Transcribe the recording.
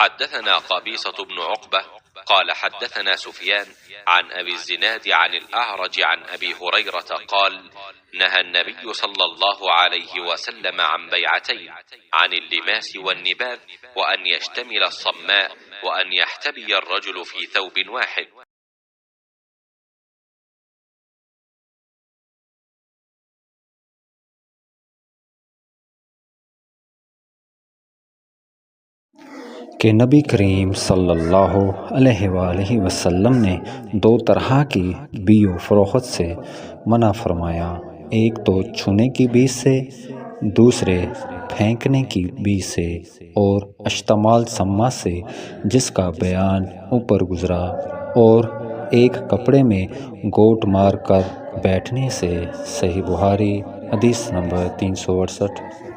حدثنا قبيصة بن عقبة قال حدثنا سفيان عن أبي الزناد عن الأعرج عن أبي هريرة قال نهى النبي صلى الله عليه وسلم عن بيعتين، عن اللماس والنباذ، وأن يشتمل الصماء، وأن يحتبي الرجل في ثوب واحد. कि नबी करीम सल्लल्लाहु अलैहि वसल्लम ने दो तरह की बीओ फरोख्त से मना फरमाया, एक तो छूने की बीज से, दूसरे फेंकने की बीज से, और अश्तमाल सम्मा से जिसका बयान ऊपर गुजरा, और एक कपड़े में गोट मार कर बैठने से। सही बुखारी हदीस नंबर 368।